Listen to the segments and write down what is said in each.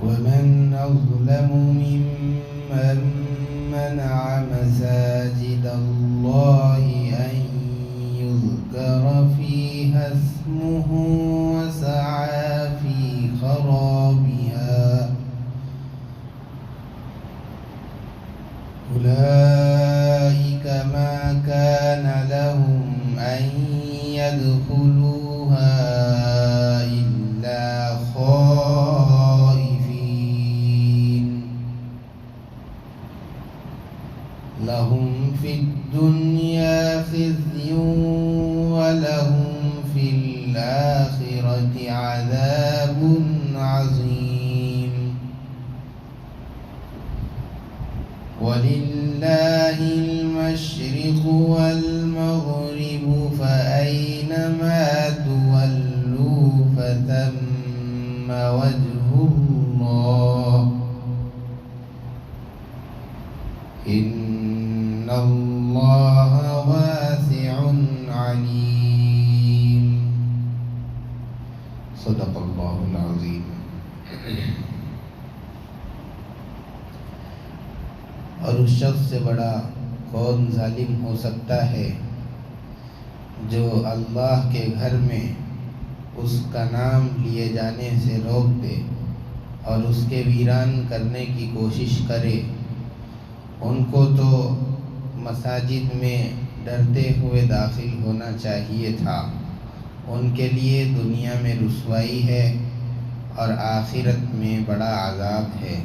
ومن أظلم ممن منع مساجد الله أن يذكر فيها اسمه وسعى في خرابها أولئك ما كان لهم أن يدخلوها إلا خائفين لهم في الدنيا خزي ولهم في الآخرة عذاب عظيم ولله المشرق والمغرب فأينما تولوا فثم وجه الله إن الله واسع عليم صدق الله العظيم. اور اس شخص سے بڑا کون ظالم ہو سکتا ہے جو اللہ کے گھر میں اس کا نام لیے جانے سے روک دے اور اس کے ویران کرنے کی کوشش کرے. ان کو تو مساجد میں ڈرتے ہوئے داخل ہونا چاہیے تھا. ان کے لیے دنیا میں رسوائی ہے اور آخرت میں بڑا عذاب ہے.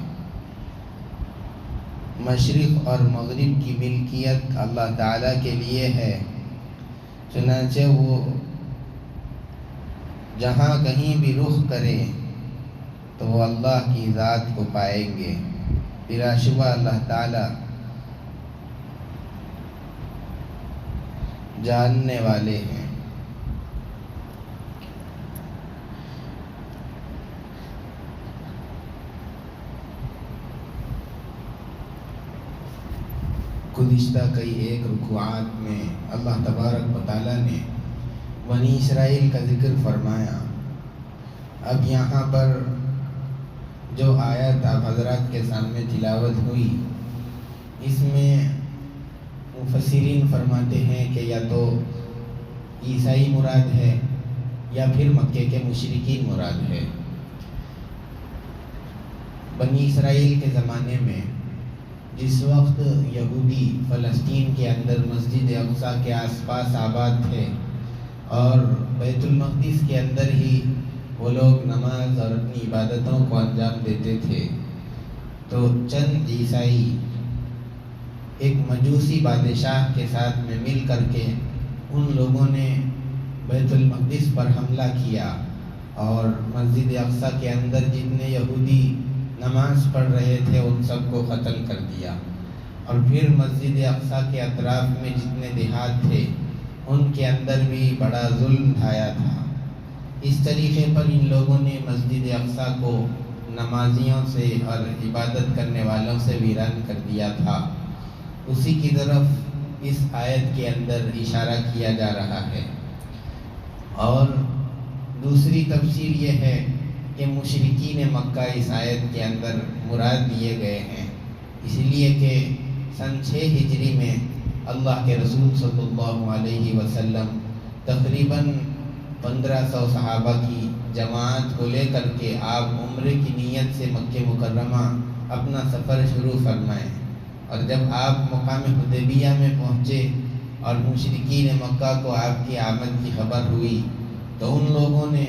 مشرق اور مغرب کی ملکیت اللہ تعالیٰ کے لیے ہے، چنانچہ وہ جہاں کہیں بھی رخ کرے تو وہ اللہ کی ذات کو پائیں گے. بلا شبہ اللہ تعالیٰ جاننے والے ہیں. گزشتہ کئی ایک رکوعات میں اللہ تبارک و تعالیٰ نے بنی اسرائیل کا ذکر فرمایا. اب یہاں پر جو آیت آپ حضرات کے سامنے تلاوت ہوئی، اس میں مفسرین فرماتے ہیں کہ یا تو عیسائی مراد ہے یا پھر مکے کے مشرکین مراد ہے. بنی اسرائیل کے زمانے میں جس وقت یہودی فلسطین کے اندر مسجد اقصی کے آس پاس آباد تھے اور بیت المقدس کے اندر ہی وہ لوگ نماز اور اپنی عبادتوں کو انجام دیتے تھے، تو چند عیسائی ایک مجوسی بادشاہ کے ساتھ میں مل کر کے ان لوگوں نے بیت المقدس پر حملہ کیا اور مسجد اقصی کے اندر جتنے یہودی نماز پڑھ رہے تھے ان سب کو قتل کر دیا. اور پھر مسجد اقصی کے اطراف میں جتنے دیہات تھے ان کے اندر بھی بڑا ظلم ڈھایا تھا. اس طریقے پر ان لوگوں نے مسجد اقصی کو نمازیوں سے اور عبادت کرنے والوں سے ویران کر دیا تھا. اسی کی طرف اس آیت کے اندر اشارہ کیا جا رہا ہے. اور دوسری تفسیر یہ ہے کہ مشرکین مکہ اس آیت کے اندر مراد لیے گئے ہیں، اس لیے کہ سن 6 ہجری میں اللہ کے رسول صلی اللہ علیہ وسلم تقریباً 1500 صحابہ کی جماعت کو لے کر کے آپ عمرے کی نیت سے مکہ مکرمہ اپنا سفر شروع فرمائے. اور جب آپ مقام حدیبیہ میں پہنچے اور مشرکین مکہ کو آپ کی آمد کی خبر ہوئی تو ان لوگوں نے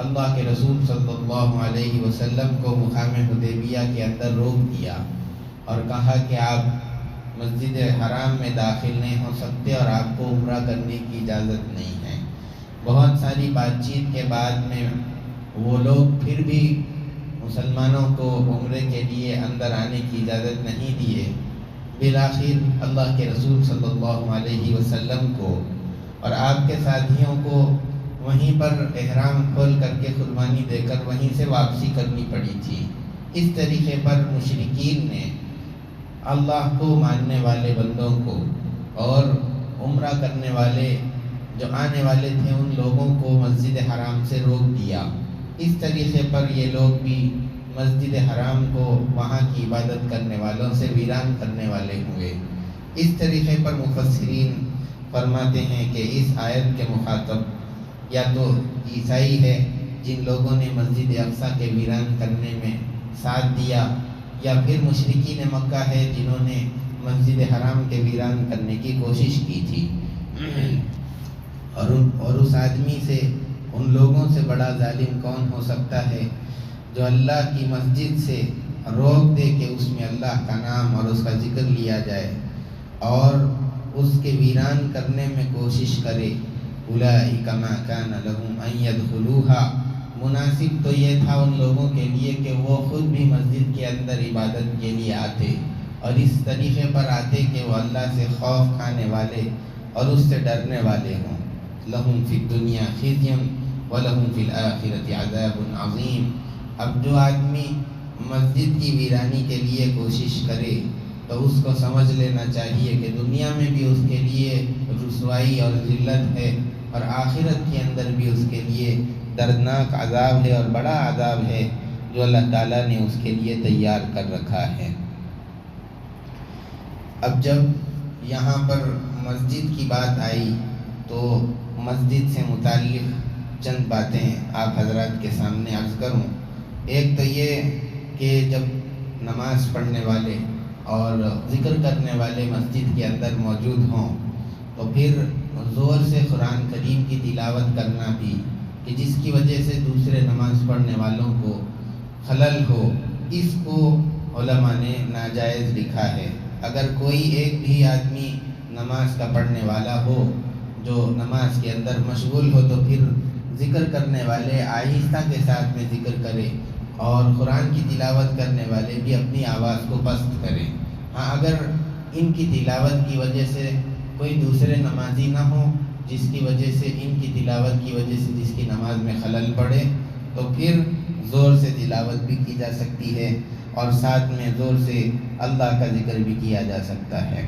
اللہ کے رسول صلی اللہ علیہ وسلم کو مقام حدیبیہ کے اندر روک دیا اور کہا کہ آپ مسجد حرام میں داخل نہیں ہو سکتے اور آپ کو عمرہ کرنے کی اجازت نہیں ہے. بہت ساری بات چیت کے بعد میں وہ لوگ پھر بھی مسلمانوں کو عمرے کے لیے اندر آنے کی اجازت نہیں دیے. بالآخر اللہ کے رسول صلی اللہ علیہ وسلم کو اور آپ کے ساتھیوں کو وہیں پر احرام کھول کر کے قربانی دے کر وہیں سے واپسی کرنی پڑی تھی. اس طریقے پر مشرکین نے اللہ کو ماننے والے بندوں کو اور عمرہ کرنے والے جو آنے والے تھے ان لوگوں کو مسجد حرام سے روک دیا. اس طریقے پر یہ لوگ بھی مسجد حرام کو وہاں کی عبادت کرنے والوں سے ویران کرنے والے ہوئے۔ اس طریقے پر مفسرین فرماتے ہیں کہ اس آیت کے مخاطب یا تو عیسائی ہے جن لوگوں نے مسجد اقصی کے ویران کرنے میں ساتھ دیا، یا پھر مشرکین مکہ ہے جنہوں نے مسجد حرام کے ویران کرنے کی کوشش کی تھی۔ اور اس آدمی سے، ان لوگوں سے بڑا ظالم کون ہو سکتا ہے جو اللہ کی مسجد سے روک دے کہ اس میں اللہ کا نام اور اس کا ذکر لیا جائے اور اس کے ویران کرنے میں کوشش کرے۔ اولئک ما کان لهم ان يدخلوها، مناسب تو یہ تھا ان لوگوں کے لیے کہ وہ خود بھی مسجد کے اندر عبادت کے لیے آتے اور اس طریقے پر آتے کہ وہ اللہ سے خوف کھانے والے اور اس سے ڈرنے والے ہوں۔ لہم فی الدنیا خزی ولہم فی الآخرۃ عذاب عظیم۔ اب جو آدمی مسجد کی ویرانی کے لیے کوشش کرے تو اس کو سمجھ لینا چاہیے کہ دنیا میں بھی اس کے لیے رسوائی اور ذلت ہے، اور آخرت کے اندر بھی اس کے لیے دردناک عذاب ہے اور بڑا عذاب ہے جو اللہ تعالیٰ نے اس کے لیے تیار کر رکھا ہے۔ اب جب یہاں پر مسجد کی بات آئی تو مسجد سے متعلق چند باتیں آپ حضرات کے سامنے عرض کروں۔ ایک تو یہ کہ جب نماز پڑھنے والے اور ذکر کرنے والے مسجد کے اندر موجود ہوں تو پھر زور سے قرآن کریم کی تلاوت کرنا بھی، کہ جس کی وجہ سے دوسرے نماز پڑھنے والوں کو خلل ہو، اس کو علماء نے ناجائز لکھا ہے۔ اگر کوئی ایک بھی آدمی نماز کا پڑھنے والا ہو جو نماز کے اندر مشغول ہو تو پھر ذکر کرنے والے آہستہ کے ساتھ میں ذکر کرے اور قرآن کی تلاوت کرنے والے بھی اپنی آواز کو پست کریں۔ ہاں، اگر ان کی تلاوت کی وجہ سے کوئی دوسرے نمازی نہ ہو جس کی وجہ سے ان کی تلاوت کی وجہ سے جس کی نماز میں خلل پڑے تو پھر زور سے تلاوت بھی کی جا سکتی ہے اور ساتھ میں زور سے اللہ کا ذکر بھی کیا جا سکتا ہے۔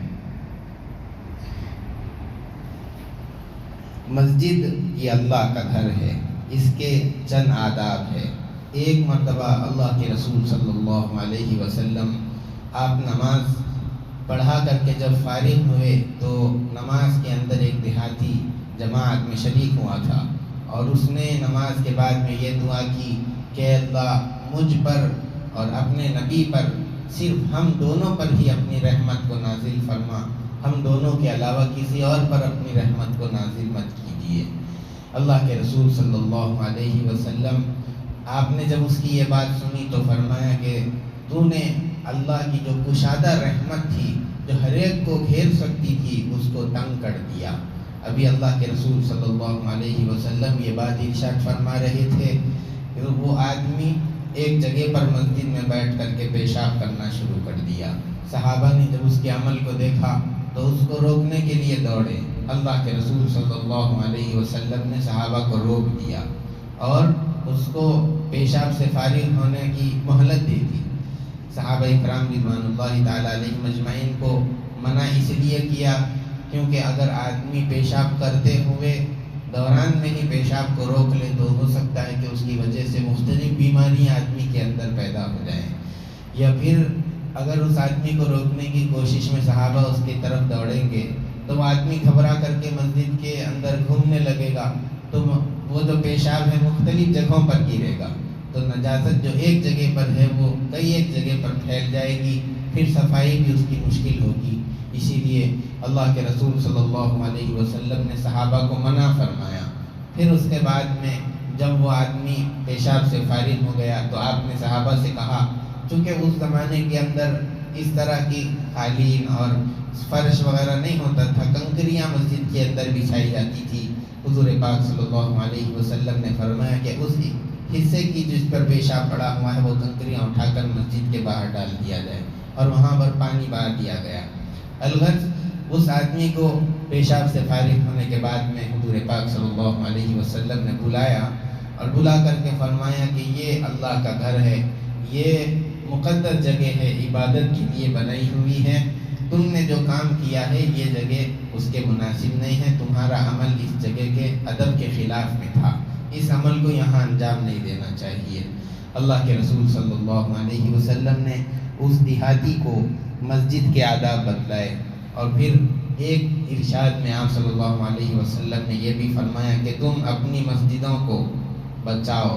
مسجد یہ اللہ کا گھر ہے، اس کے چند آداب ہے۔ ایک مرتبہ اللہ کے رسول صلی اللہ علیہ وسلم آپ نماز پڑھا کر کے جب فارغ ہوئے تو نماز کے اندر ایک دیہاتی جماعت میں شریک ہوا تھا اور اس نے نماز کے بعد میں یہ دعا کی کہ اللہ مجھ پر اور اپنے نبی پر صرف ہم دونوں پر ہی اپنی رحمت کو نازل فرما، ہم دونوں کے علاوہ کسی اور پر اپنی رحمت کو نازل مت کیجیے۔ اللہ کے رسول صلی اللہ علیہ وسلم آپ نے جب اس کی یہ بات سنی تو فرمایا کہ تو نے اللہ کی جو کشادہ رحمت تھی جو ہر ایک کو گھیر سکتی تھی اس کو تنگ کر دیا۔ ابھی اللہ کے رسول صلی اللہ علیہ وسلم یہ بات ارشاد فرما رہے تھے کہ وہ آدمی ایک جگہ پر مسجد میں بیٹھ کر کے پیشاب کرنا شروع کر دیا۔ صحابہ نے جب اس کے عمل کو دیکھا تو اس کو روکنے کے لیے دوڑے۔ اللہ کے رسول صلی اللہ علیہ وسلم نے صحابہ کو روک دیا اور اس کو پیشاب سے فارغ ہونے کی مہلت دے دی۔ صحابہ کرام رضوان اللہ تعالیٰ علیہ مجمعین کو منع اس لیے کیا کیونکہ اگر آدمی پیشاب کرتے ہوئے دوران میں ہی پیشاب کو روک لے تو ہو سکتا ہے کہ اس کی وجہ سے مختلف بیماریاں آدمی کے اندر پیدا ہو جائیں، یا پھر اگر اس آدمی کو روکنے کی کوشش میں صحابہ اس کی طرف دوڑیں گے تو وہ آدمی گھبرا کر کے مسجد کے اندر گھومنے لگے گا تو وہ جو پیشاب ہے مختلف جگہوں پر گرے گا، تو نجاست جو ایک جگہ پر ہے وہ کئی ایک جگہ پر پھیل جائے گی، پھر صفائی بھی اس کی مشکل ہوگی۔ اسی لیے اللہ کے رسول صلی اللہ علیہ وسلم نے صحابہ کو منع فرمایا۔ پھر اس کے بعد میں جب وہ آدمی پیشاب سے فارغ ہو گیا تو آپ نے صحابہ سے کہا، چونکہ اس زمانے کے اندر اس طرح کی قالین اور فرش وغیرہ نہیں ہوتا تھا، کنکریاں مسجد کے اندر بچھائی جاتی تھی، حضور پاک صلی اللہ علیہ وسلم نے فرمایا کہ اس حصے کی جس پر پیشاب پڑا ہوا ہے وہ کنکریاں اٹھا کر مسجد کے باہر ڈال دیا جائے اور وہاں پر پانی بہا دیا گیا۔ الغرض اس آدمی کو پیشاب سے فارغ ہونے کے بعد میں حضور پاک صلی اللہ علیہ وسلم نے بلایا اور بلا کر کے فرمایا کہ یہ اللہ کا گھر ہے، یہ مقدس جگہ ہے، عبادت کے لیے بنائی ہوئی ہے، تم نے جو کام کیا ہے یہ جگہ اس کے مناسب نہیں ہے، تمہارا عمل اس جگہ کے ادب کے خلاف میں تھا، اس عمل کو یہاں انجام نہیں دینا چاہیے۔ اللہ کے رسول صلی اللہ علیہ وسلم نے اس دیہاتی کو مسجد کے آداب بتلائے، اور پھر ایک ارشاد میں آپ صلی اللہ علیہ وسلم نے یہ بھی فرمایا کہ تم اپنی مسجدوں کو بچاؤ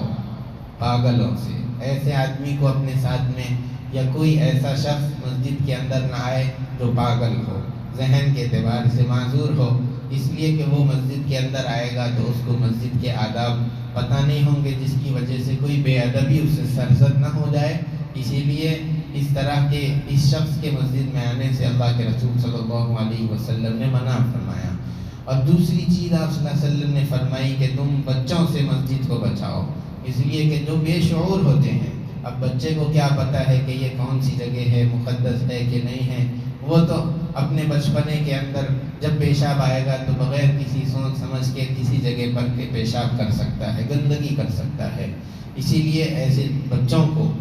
پاگلوں سے۔ ایسے آدمی کو اپنے ساتھ میں، یا کوئی ایسا شخص مسجد کے اندر نہ آئے جو پاگل ہو، ذہن کے اعتبار سے معذور ہو، اس لیے کہ وہ مسجد کے اندر آئے گا تو اس کو مسجد کے آداب پتہ نہیں ہوں گے، جس کی وجہ سے کوئی بے ادبی اس سے سرزد نہ ہو جائے۔ اسی لیے اس طرح کے اس شخص کے مسجد میں آنے سے اللہ کے رسول صلی اللہ علیہ وسلم نے منع فرمایا۔ اور دوسری چیز آپ صلی اللہ علیہ وسلم نے فرمائی کہ تم بچوں سے مسجد کو بچاؤ، اس لیے کہ جو بے شعور ہوتے ہیں، اب بچے کو کیا پتہ ہے کہ یہ کون سی جگہ ہے، مقدس ہے کہ نہیں ہے، وہ تو اپنے بچپنے کے اندر جب پیشاب آئے گا تو بغیر کسی سوچ سمجھ کے کسی جگہ پر کے پیشاب کر سکتا ہے، گندگی کر سکتا ہے۔ اسی لیے ایسے بچوں کو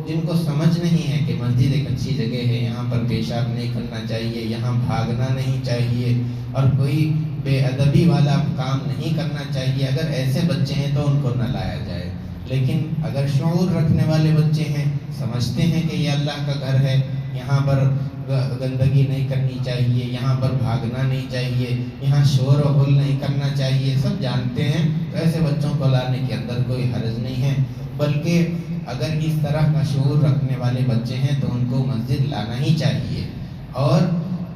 جن کو سمجھ نہیں ہے کہ مسجد ایک اچھی جگہ ہے، یہاں پر پیشاب نہیں کرنا چاہیے، یہاں بھاگنا نہیں چاہیے، اور کوئی بے ادبی والا کام نہیں کرنا چاہیے، اگر ایسے بچے ہیں تو ان کو نہ لایا جائے۔ لیکن اگر شعور رکھنے والے بچے ہیں، سمجھتے ہیں کہ یہ اللہ کا گھر ہے، یہاں پر گندگی نہیں کرنی چاہیے، یہاں پر بھاگنا نہیں چاہیے، یہاں شور و غل نہیں کرنا چاہیے، سب جانتے ہیں، تو ایسے بچوں کو لانے کے اندر کوئی حرج نہیں ہے۔ بلکہ اگر اس طرح کا شعور رکھنے والے بچے ہیں تو ان کو مسجد لانا ہی چاہیے۔ اور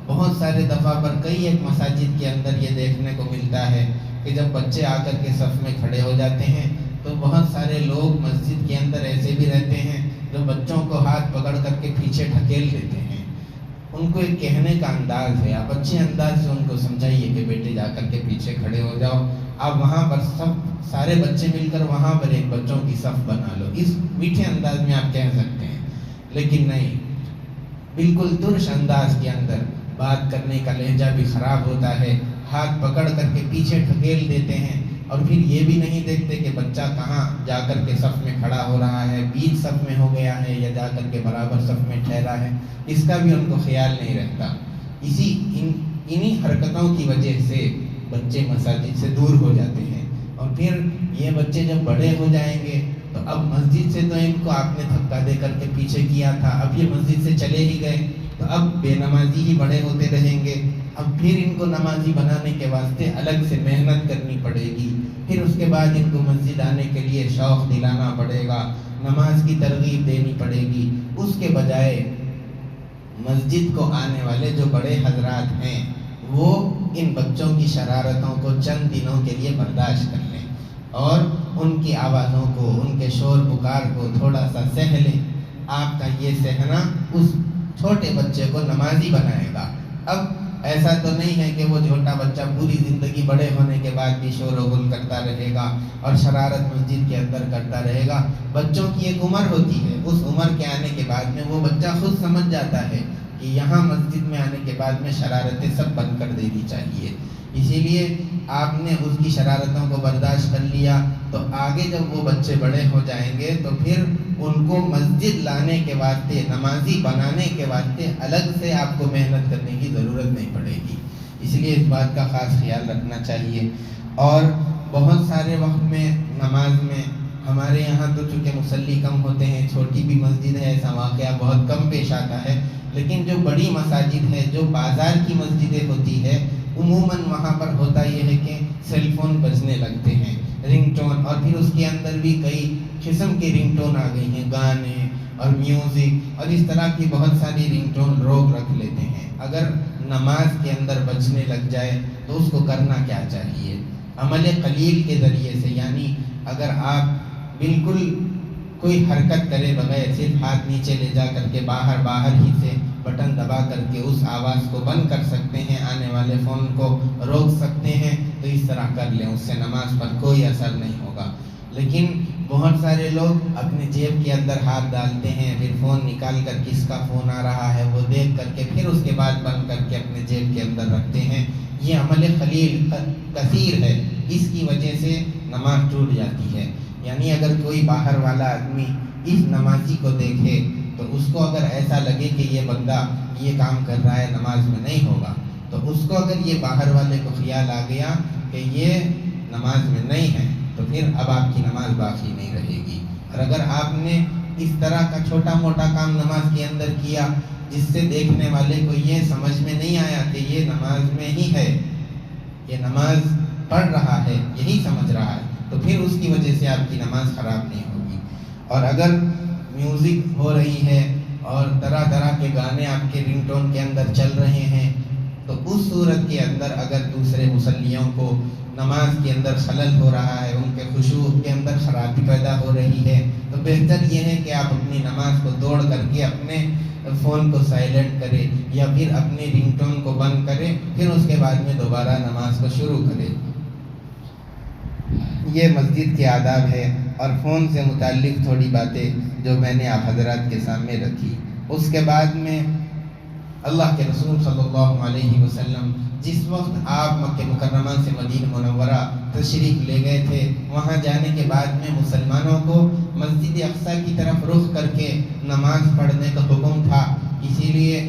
بہت سارے دفعہ پر کئی ایک مساجد کے اندر یہ دیکھنے کو ملتا ہے کہ جب بچے آ کر کے صف میں کھڑے ہو جاتے ہیں تو بہت سارے لوگ مسجد کے اندر ایسے بھی رہتے ہیں جو بچوں کو ہاتھ پکڑ کر کے پیچھے ڈھکیل دیتے ہیں۔ ان کو ایک کہنے کا انداز ہے، آپ اچھے انداز سے ان کو سمجھائیے کہ بیٹے جا کر کے پیچھے کھڑے ہو جاؤ، آپ وہاں پر سارے بچے مل کر وہاں پر ایک بچوں کی صف بنا لو، اس میٹھے انداز میں آپ کہہ سکتے ہیں۔ لیکن نہیں، بالکل ترش انداز کے اندر بات کرنے کا لہجہ بھی خراب ہوتا ہے، ہاتھ پکڑ کر کے پیچھے ڈھکیل دیتے ہیں، اور پھر یہ بھی نہیں دیکھتے کہ بچہ کہاں جا کر کے صف میں کھڑا ہو رہا ہے، بیچ صف میں ہو گیا ہے یا جا کر کے برابر صف میں ٹھہرا ہے، اس کا بھی ان کو خیال نہیں رہتا۔ انہی حرکتوں کی وجہ سے بچے مساجد سے دور ہو جاتے ہیں، اور پھر یہ بچے جب بڑے ہو جائیں گے تو اب مسجد سے تو ان کو آپ نے دھکا دے کر کے پیچھے کیا تھا، اب یہ مسجد سے چلے ہی گئے تو اب بے نمازی ہی بڑے ہوتے رہیں گے۔ اب پھر ان کو نمازی بنانے کے واسطے الگ سے محنت کرنی پڑے گی، پھر اس کے بعد ان کو مسجد آنے کے لیے شوق دلانا پڑے گا، نماز کی ترغیب دینی پڑے گی۔ اس کے بجائے مسجد کو آنے والے جو بڑے حضرات ہیں وہ ان بچوں کی شرارتوں کو چند دنوں کے لیے برداشت کر لیں، اور ان کی آوازوں کو، ان کے شور پکار کو تھوڑا سا سہ لیں۔ آپ کا یہ سہنا اس چھوٹے بچے کو نمازی بنائے گا۔ اب ایسا تو نہیں ہے کہ وہ چھوٹا بچہ پوری زندگی بڑے ہونے کے بعد بھی شور و غل کرتا رہے گا اور شرارت مسجد کے اندر کرتا رہے گا۔ بچوں کی ایک عمر ہوتی ہے، اس عمر کے آنے کے بعد میں وہ بچہ خود سمجھ جاتا ہے کہ یہاں مسجد میں آنے کے بعد میں شرارتیں سب بند کر دینی چاہیے۔ اسی لیے آپ نے اس کی شرارتوں کو برداشت کر لیا تو آگے جب وہ بچے بڑے ہو جائیں گے تو پھر ان کو مسجد لانے کے واسطے، نمازی بنانے کے واسطے الگ سے آپ کو محنت کرنے کی ضرورت نہیں پڑے گی۔ اس لیے اس بات کا خاص خیال رکھنا چاہیے۔ اور بہت سارے وقت میں نماز میں ہمارے یہاں تو چونکہ مصلی کم ہوتے ہیں، چھوٹی بھی مسجد ہے، ایسا واقعہ بہت کم پیش آتا ہے، لیکن جو بڑی مساجد ہے، جو بازار کی مسجدیں ہوتی ہے، عموماً وہاں پر ہوتا یہ ہے کہ سیل فون بجنے لگتے ہیں، رنگ ٹون، اور پھر اس کے اندر بھی کئی قسم کی رنگ ٹون آ گئی ہیں، گانے اور میوزک اور اس طرح کی بہت ساری رنگ ٹون لوگ رکھ لیتے ہیں۔ اگر نماز کے اندر بجنے لگ جائے تو اس کو کرنا کیا چاہیے؟ عمل قلیل کے ذریعے سے، یعنی اگر آپ بالکل کوئی حرکت کرے بغیر صرف ہاتھ نیچے لے جا کر کے باہر ہی سے بٹن دبا کر کے اس آواز کو بند کر سکتے ہیں، آنے والے فون کو روک سکتے ہیں، تو اس طرح کر لیں، اس سے نماز پر کوئی اثر نہیں ہوگا۔ لیکن بہت سارے لوگ اپنے جیب کے اندر ہاتھ ڈالتے ہیں، پھر فون نکال کر کس کا فون آ رہا ہے وہ دیکھ کر کے پھر اس کے بعد بند کر کے اپنے جیب کے اندر رکھتے ہیں۔ یہ عمل خلیل کثیر ہے، اس کی وجہ سے نماز ٹوٹ جاتی ہے۔ یعنی اگر کوئی باہر والا آدمی اس نمازی کو دیکھے تو اس کو اگر ایسا لگے کہ یہ بندہ یہ کام کر رہا ہے، نماز میں نہیں ہوگا، تو اس کو اگر یہ باہر والے کو خیال آ گیا کہ یہ نماز میں نہیں ہے تو پھر اب آپ کی نماز باقی نہیں رہے گی۔ اور اگر آپ نے اس طرح کا چھوٹا موٹا کام نماز کے اندر کیا جس سے دیکھنے والے کو یہ سمجھ میں نہیں آیا کہ یہ نماز میں ہی ہے، یہ نماز پڑھ رہا ہے، یہی سمجھ رہا ہے، تو پھر اس کی وجہ سے آپ کی نماز خراب نہیں ہوگی۔ اور اگر میوزک ہو رہی ہے اور طرح طرح کے گانے آپ کے رنگ ٹون کے اندر چل رہے ہیں، تو اس صورت کے اندر اگر دوسرے مصلیوں کو نماز کے اندر خلل ہو رہا ہے، ان کے خشوع کے اندر خرابی پیدا ہو رہی ہے، تو بہتر یہ ہے کہ آپ اپنی نماز کو توڑ کر کے اپنے فون کو سائلنٹ کریں یا پھر اپنی رنگ ٹون کو بند کریں، پھر اس کے بعد میں دوبارہ نماز کو شروع کریں۔ یہ مسجد کے آداب ہے۔ اور فون سے متعلق تھوڑی باتیں جو میں نے آپ حضرات کے سامنے رکھی۔ اس کے بعد میں اللہ کے رسول صلی اللہ علیہ وسلم جس وقت آپ مکہ مکرمہ سے مدینہ منورہ تشریف لے گئے تھے، وہاں جانے کے بعد میں مسلمانوں کو مسجد اقصیٰ کی طرف رخ کر کے نماز پڑھنے کا حکم تھا۔ اسی لیے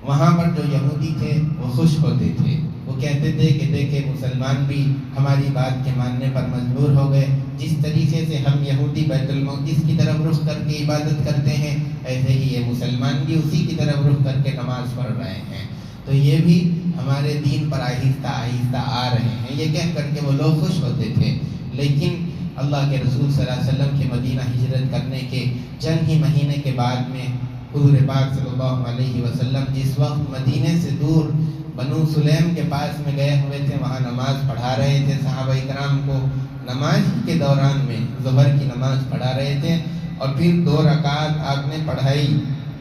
وہاں پر جو یہودی تھے وہ خوش ہوتے تھے، وہ کہتے تھے کہ دیکھیں مسلمان بھی ہماری بات کے ماننے پر مجبور ہو گئے، جس طریقے سے ہم یہودی بیت المقدس کی طرف رخ کر کے عبادت کرتے ہیں، ایسے ہی یہ مسلمان بھی اسی کی طرف رخ کر کے نماز پڑھ رہے ہیں، تو یہ بھی ہمارے دین پر آہستہ آہستہ آ رہے ہیں، یہ کہہ کر کے وہ لوگ خوش ہوتے تھے۔ لیکن اللہ کے رسول صلی اللہ علیہ وسلم کے مدینہ ہجرت کرنے کے چند ہی مہینے کے بعد میں حضور پاک صلی اللہ علیہ وسلم جس وقت مدینے سے دور بنو سلیم کے پاس میں گئے ہوئے تھے، وہاں نماز پڑھا رہے تھے صحابہ کرام کو، نماز کے دوران میں ظہر کی نماز پڑھا رہے تھے، اور پھر 2 رکعت آپ نے پڑھائی،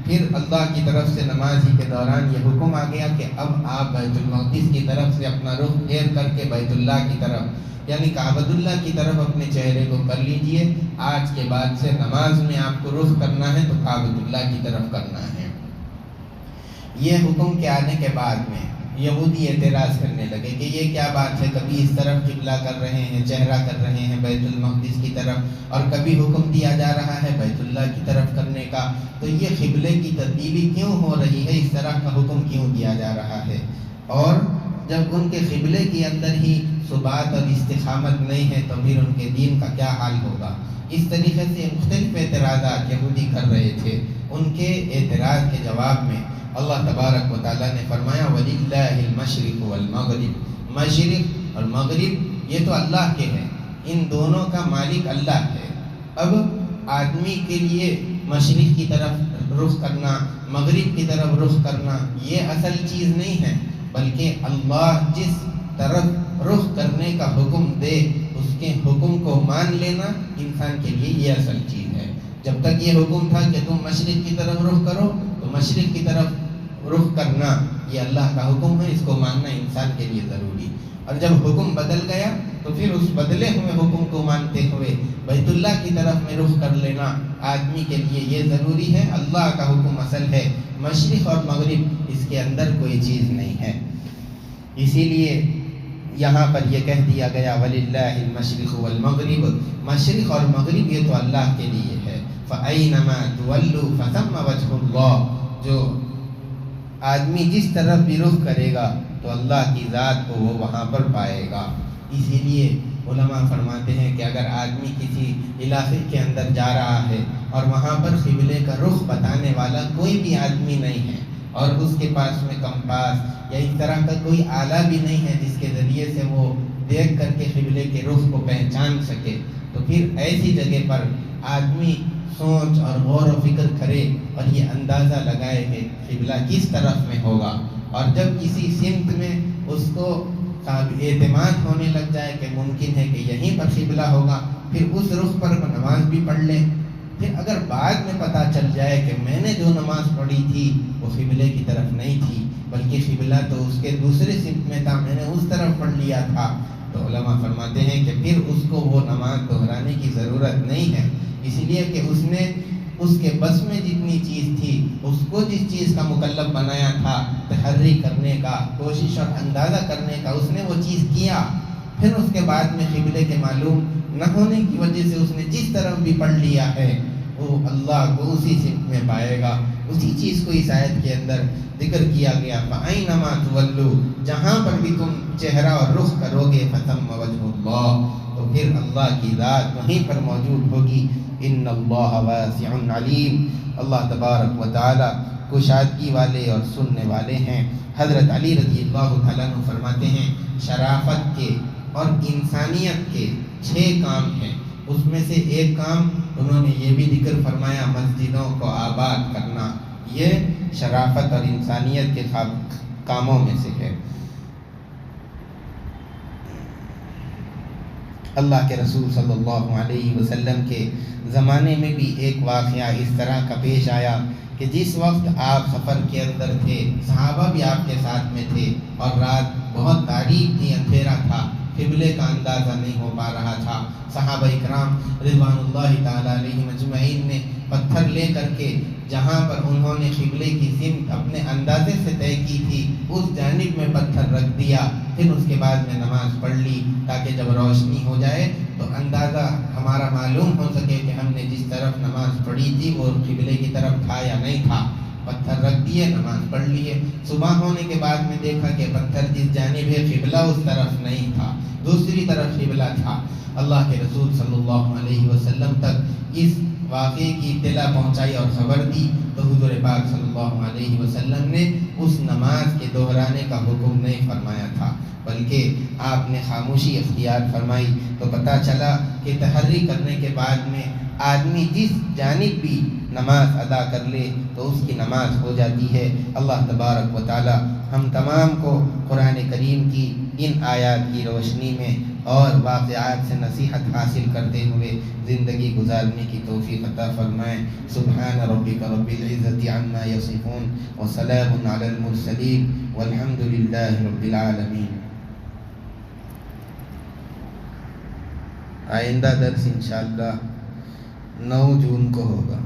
پھر اللہ کی طرف سے نماز ہی کے دوران یہ حکم آ گیا کہ اب آپ بیت المقدس کی طرف سے اپنا رخ پھیر کر کے بیت اللہ کی طرف یعنی کعبۃ اللہ کی طرف اپنے چہرے کو کر لیجئے، آج کے بعد سے نماز میں آپ کو رخ کرنا ہے تو کعبۃ اللہ کی طرف کرنا ہے۔ یہ حکم کے آنے کے بعد میں یہودی اعتراض کرنے لگے کہ یہ کیا بات ہے، کبھی اس طرف قبلہ کر رہے ہیں، چہرہ کر رہے ہیں بیت المقدس کی طرف، اور کبھی حکم دیا جا رہا ہے بیت اللہ کی طرف کرنے کا، تو یہ قبلے کی تبدیلی کیوں ہو رہی ہے، اس طرح کا حکم کیوں دیا جا رہا ہے؟ اور جب ان کے قبلے کے اندر ہی ثبات اور استقامت نہیں ہے تو پھر ان کے دین کا کیا حال ہوگا؟ اس طریقے سے مختلف اعتراضات یہودی کر رہے تھے۔ ان کے اعتراض کے جواب میں اللہ تبارک و تعالیٰ نے فرمایا وَلِلَّهِ الْمَشْرِقُ وَالْمَغْرِبُ، مشرق اور مغرب یہ تو اللہ کے ہیں، ان دونوں کا مالک اللہ ہے۔ اب آدمی کے لیے مشرق کی طرف رخ کرنا، مغرب کی طرف رخ کرنا یہ اصل چیز نہیں ہے، بلکہ اللہ جس طرف رخ کرنے کا حکم دے اس کے حکم کو مان لینا انسان کے لیے یہ اصل چیز ہے۔ جب تک یہ حکم تھا کہ تم مشرق کی طرف رخ کرو تو مشرق کی طرف رخ کرنا یہ اللہ کا حکم ہے، اس کو ماننا انسان کے لیے ضروری۔ اور جب حکم بدل گیا تو پھر اس بدلے ہوئے حکم کو مانتے ہوئے بیت اللہ کی طرف میں رخ کر لینا آدمی کے لیے یہ ضروری ہے۔ اللہ کا حکم اصل ہے، مشرق اور مغرب اس کے اندر کوئی چیز نہیں ہے۔ اسی لیے یہاں پر یہ کہہ دیا گیا وَلِلَّهِ الْمَشْرِقُ وَالْمَغْرِبُ، مشرق اور مغرب یہ تو اللہ کے لیے ہے۔ فَأَيْنَمَا تُوَلُّوا فَثَمَّ وَجْهُ اللَّهِ، جو آدمی جس طرف بھی رخ کرے گا تو اللہ کی ذات کو وہ وہاں پر پائے گا۔ اسی لیے علماء فرماتے ہیں کہ اگر آدمی کسی علاقے کے اندر جا رہا ہے اور وہاں پر قبلے کا رخ بتانے والا کوئی بھی آدمی نہیں ہے اور اس کے پاس میں کمپاس یا اس طرح کا کوئی آلہ بھی نہیں ہے جس کے ذریعے سے وہ دیکھ کر کے قبلے کے رخ کو پہچان سکے، تو پھر ایسی جگہ پر آدمی سوچ اور غور و فکر کرے اور یہ اندازہ لگائے کہ قبلہ کس طرف میں ہوگا، اور جب کسی سمت میں اس کو اعتماد ہونے لگ جائے کہ ممکن ہے کہ یہیں پر قبلہ ہوگا، پھر اس رخ پر نماز بھی پڑھ لے۔ پھر اگر بعد میں پتہ چل جائے کہ میں نے جو نماز پڑھی تھی وہ قبلے کی طرف نہیں تھی بلکہ قبلہ تو اس کے دوسرے سمت میں تھا، میں نے اس طرف پڑھ لیا تھا، تو علماء فرماتے ہیں کہ پھر اس کو وہ نماز دہرانے کی ضرورت نہیں ہے، اس لیے کہ اس نے اس کے بس میں جتنی چیز تھی، اس کو جس چیز کا مکلف بنایا تھا تحری کرنے کا، کوشش اور اندازہ کرنے کا، اس نے وہ چیز کیا۔ پھر اس کے بعد میں قبلے کے معلوم نہ ہونے کی وجہ سے اس نے جس طرف بھی پڑھ لیا ہے وہ اللہ کو اسی سمت میں پائے گا۔ اسی چیز کو اس آیت کے اندر ذکر کیا گیا فَأَيْنَمَا تُوَلُّوا، جہاں پر بھی تم چہرہ اور رخ کرو گے فَثَمَّ وَجْهُ اللَّهِ، تو تو پھر اللہ کی ذات وہیں پر موجود ہوگی۔ ان اللہ واسع علیم، اللہ تبارک و تعالی کشادگی والے اور سننے والے ہیں۔ حضرت علی رضی اللہ تعالیٰ عنہ فرماتے ہیں شرافت کے اور انسانیت کے 6 کام ہیں، اس میں سے ایک کام انہوں نے یہ بھی ذکر فرمایا مسجدوں کو آباد کرنا، یہ شرافت اور انسانیت کے کاموں میں سے ہے۔ اللہ کے رسول صلی اللہ علیہ وسلم کے زمانے میں بھی ایک واقعہ اس طرح کا پیش آیا کہ جس وقت آپ سفر کے اندر تھے، صحابہ بھی آپ کے ساتھ میں تھے اور رات بہت تاریک تھی، اندھیرا تھا، قبلے کا اندازہ نہیں ہو پا رہا تھا۔ صحابہ اکرام رضوان اللہ تعالیٰ علیہم اجمعین نے پتھر لے کر کے جہاں پر انہوں نے قبلے کی سمت اپنے اندازے سے طے کی تھی اس جانب میں پتھر رکھ دیا، پھر اس کے بعد میں نماز پڑھ لی تاکہ جب روشنی ہو جائے تو اندازہ ہمارا معلوم ہو سکے کہ ہم نے جس طرف نماز پڑھی تھی وہ قبلے کی طرف تھا یا نہیں تھا۔ پتھر رکھ دیے، نماز پڑھ لیے۔ صبح ہونے کے بعد میں دیکھا کہ پتھر جس جانب ہے قبلہ اس طرف نہیں تھا، دوسری طرف قبلہ تھا۔ اللہ کے رسول صلی اللہ علیہ وسلم تک اس واقعے کی اطلاع پہنچائی اور خبر دی تو حضور پاک صلی اللہ علیہ وسلم نے اس نماز کے دہرانے کا حکم نہیں فرمایا تھا، بلکہ آپ نے خاموشی اختیار فرمائی۔ تو پتہ چلا کہ تحری کرنے کے بعد میں آدمی جس جانب بھی نماز ادا کر لے تو اس کی نماز ہو جاتی ہے۔ اللہ تبارک و تعالی ہم تمام کو قرآن کریم کی ان آیات کی روشنی میں اور واقعات سے نصیحت حاصل کرتے ہوئے زندگی گزارنے کی توفیق عطا فرمائے۔ سبحان ربک رب العزت عما یصفون وسلام علی المرسلین والحمد للہ رب العالمین۔ آئندہ درس انشاءاللہ 9 جون کو ہوگا۔